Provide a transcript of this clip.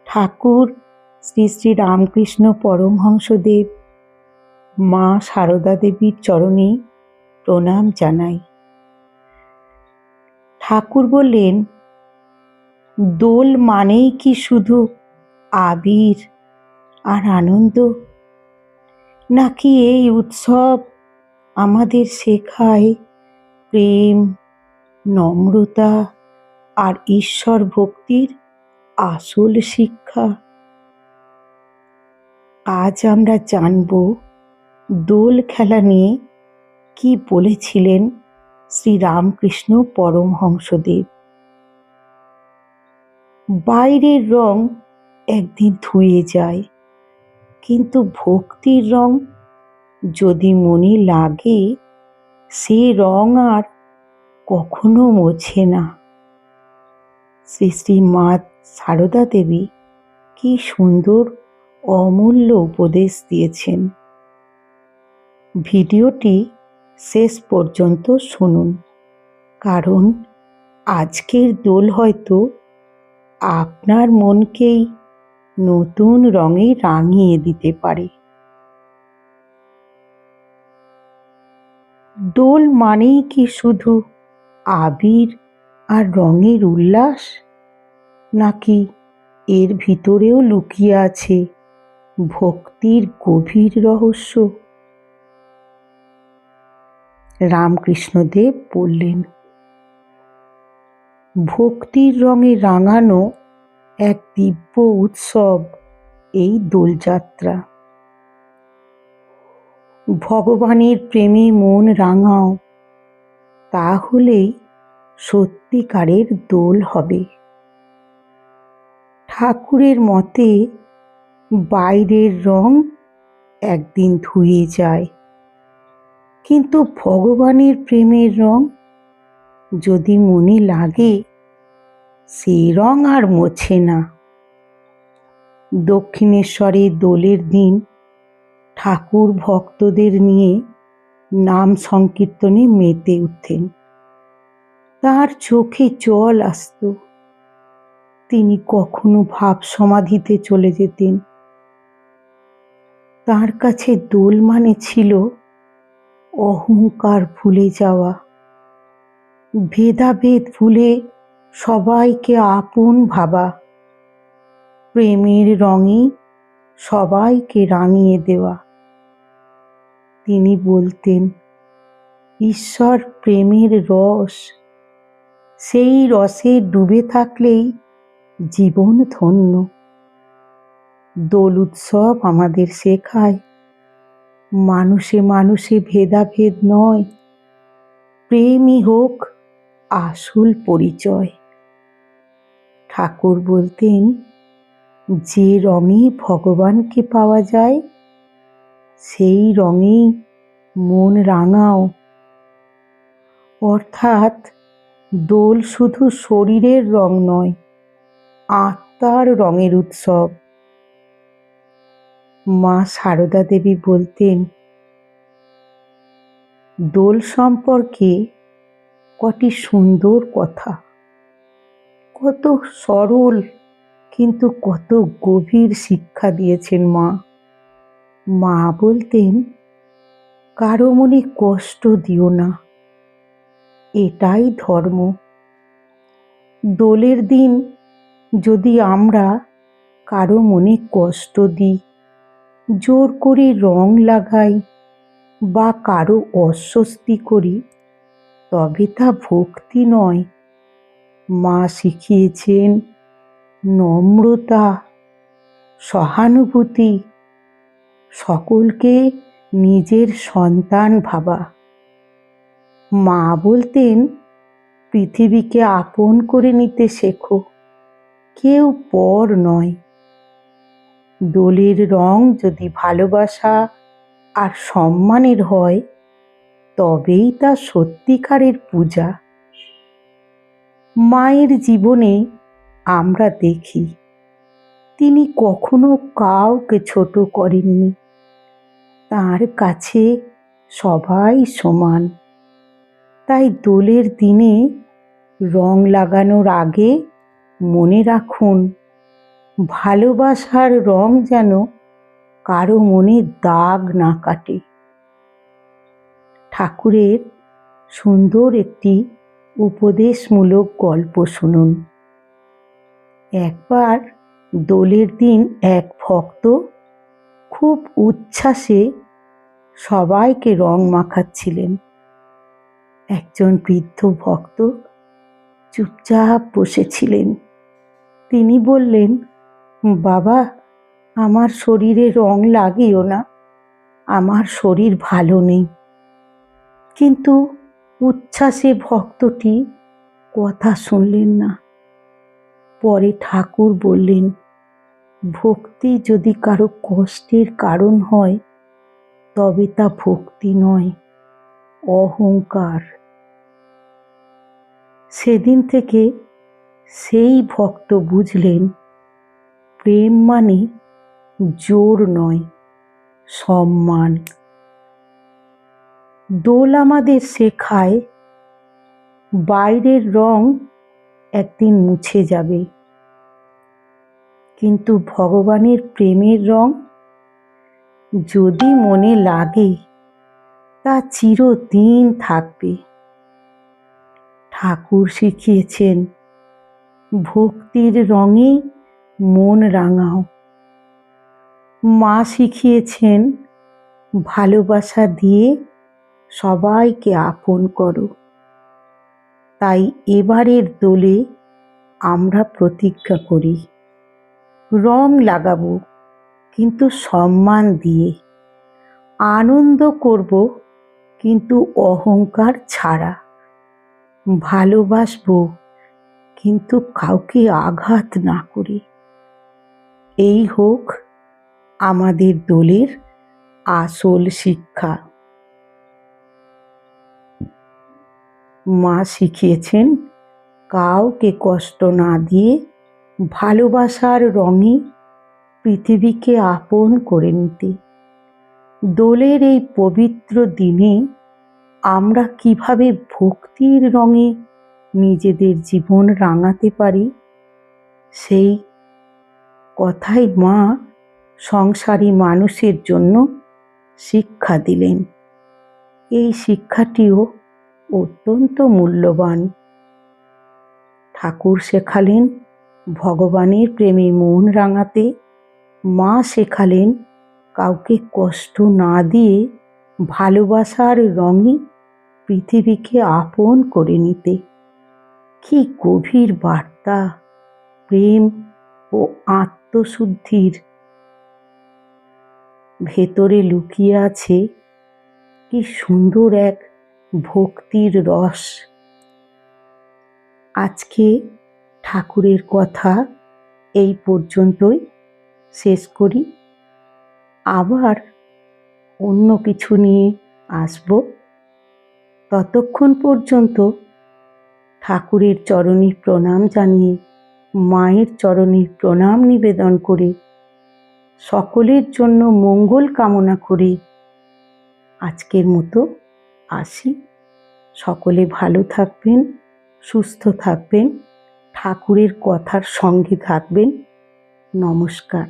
ঠাকুর শ্রী শ্রী রামকৃষ্ণ পরমহংসদেব মা সারদা দেবীর চরণে প্রণাম জানাই। ঠাকুর বললেন, দোল মানেই কি শুধু আবির আর আনন্দ, নাকি এই উৎসব আমাদের শেখায় প্রেম, নম্রতা আর ঈশ্বর ভক্তির আসল শিক্ষা? আজ আমরা জানব দোল খেলা নিয়ে কি বলেছিলেন শ্রী রামকৃষ্ণ পরমহংসদেব। বাইরের রং একদিন ধুয়ে যায়, কিন্তু ভক্তির রং যদি মনে লাগে, সে রং আর কখনো মোছে না। শ্রী শ্রী মা সারদা দেবী কি সুন্দর অমূল্য উপদেশ দিয়েছেন। ভিডিওটি শেষ পর্যন্ত শুনুন, কারণ আজকের দোল হয়তো আপনার মনকেই নতুন রঙে রাঙিয়ে দিতে পারে। দোল মানেই কি শুধু আবির আর রঙের উল্লাস, নাকি এর ভিতরেও লুকিয়ে আছে ভক্তির গভীর রহস্য? রামকৃষ্ণদেব বললেন, ভক্তির রঙে রাঙানো এক দিব্য উৎসব এই দোলযাত্রা। ভগবানের প্রেমে মন রাঙাও, তাহলেই সত্যিকারের দোল হবে। ঠাকুরের মতে বাইরের রং একদিন ধুয়ে যায়, কিন্তু ভগবানের প্রেমের রং যদি মনে লাগে, সেই রং আর মোছে না। দক্ষিণেশ্বরে দোলের দিন ঠাকুর ভক্তদের নিয়ে নাম সংকীর্তনে মেতে উঠতেন। তার চোখে জল আসত। তিনি কখনো ভাব সমাধিতে চলে যেতেন। তার কাছে দোল মানে ছিল অহংকার ভুলে যাওয়া, ভেদাভেদ ভুলে সবাইকে আপন ভাবা, প্রেমের রঙে সবাইকে রাঙিয়ে দেওয়া। তিনি বলতেন, ঈশ্বর প্রেমের রস, সেই রসে ডুবে থাকলেই জীবন ধন্য। দোল উৎসব আমাদের শেখায় মানুষে মানুষে ভেদাভেদ নয়, প্রেমই হোক আসল পরিচয়। ঠাকুর বলতেন, যে রঙে ভগবানকে পাওয়া যায়, সেই রঙেই মন রাঙাও। অর্থাৎ দোল শুধু শরীরের রং নয়, আত্মার রঙের উৎসব। মা সারদা দেবী বলতেন, দোল সম্পর্কে কটি সুন্দর কথা, কত সরল কিন্তু কত গভীর শিক্ষা দিয়েছেন মা। মা বলতেন, কারো মনে কষ্ট দিও না, এটাই ধর্ম। দোলের দিন যদি আমরা কারো মনে কষ্ট দিই, জোর করে রং লাগাই বা কারো অস্বস্তি করি, তবে তা ভক্তি নয়। মা শিখিয়েছেন নম্রতা, সহানুভূতি, সকলকে নিজের সন্তান ভাবা। মা বলতেন, পৃথিবীকে আপন করে নিতে শেখো, কেউ পর নয়। দোলের রং যদি ভালোবাসা আর সম্মানের হয়, তবেই তা সত্যিকারের পূজা। মায়ের জীবনে আমরা দেখি, তিনি কখনো কাউকে ছোট করেননি। তার কাছে সবাই সমান। তাই দোলের দিনে রং লাগানোর আগে মনে রাখুন, ভালোবাসার রং যেন কারো মনে দাগ না কাটে। ঠাকুরের সুন্দর একটি উপদেশমূলক গল্প শুনুন। একবার দোলের দিন এক ভক্ত খুব উচ্ছ্বাসে সবাইকে রং মাখাচ্ছিলেন। একজন বৃদ্ধ ভক্ত চুপচাপ বসেছিলেন। তিনি বললেন, বাবা, আমার শরীরে রং লাগিও না, আমার শরীর ভালো নেই। কিন্তু উচ্ছ্বাসে ভক্তটি কথা শুনলেন না। পরে ঠাকুর বললেন, ভক্তি যদি কারো কষ্টের কারণ হয় তবে তা ভক্তি নয়, অহংকার। সেদিন থেকে সেই ভক্ত বুঝলেন, প্রেম মানে জোর নয়, সম্মান। দোল আমাদের শেখায় বাইরের রং একদিন মুছে যাবে, কিন্তু ভগবানের প্রেমের রং যদি মনে লাগে তা চিরদিন থাকবে। ঠাকুর শিখিয়েছেন, ভক্তির রঙে মন রাঙাও। মা শিখিয়েছেন, ভালোবাসা দিয়ে সবাইকে আপন করো। তাই এবারের দোলে আমরা প্রতিজ্ঞা করি, রং লাগাবো কিন্তু সম্মান দিয়ে, আনন্দ করব কিন্তু অহংকার ছাড়া, ভালোবাসবো কিন্তু কাউকে আঘাত না করে। এই হোক আমাদের দোলের আসল শিক্ষা। মা শিখিয়েছেন, কাউকে কষ্ট না দিয়ে ভালোবাসার রঙে পৃথিবীকে আপন করে নিতে। দোলের এই পবিত্র দিনে আমরা কিভাবে ভক্তির রঙে নিজেদের জীবন রাঙাতে পারি, সেই কথাই মা সংসারী মানুষের জন্য শিক্ষা দিলেন। এই শিক্ষাটিও অত্যন্ত মূল্যবান। ঠাকুর শেখালেন ভগবানের প্রেমে মন রাঙাতে, মা শেখালেন কাউকে কষ্ট না দিয়ে ভালোবাসার রঙে পৃথিবীকে আপন করে নিতে। কি গভীর বার্তা প্রেম ও আত্মশুদ্ধির ভেতরে লুকিয়ে আছে, কি সুন্দর এক ভক্তির রস। আজকে ঠাকুরের কথা এই পর্যন্তই শেষ করি। আবার অন্য কিছু নিয়ে আসব। ততক্ষণ পর্যন্ত ঠাকুরের চরণে প্রণাম জানিয়ে, মায়ের চরণে প্রণাম নিবেদন করে, সকলের জন্য মঙ্গল কামনা করে আজকের মতো আসি। সকলে ভালো থাকবেন, সুস্থ থাকবেন, ঠাকুরের কথার সঙ্গে থাকবেন। নমস্কার।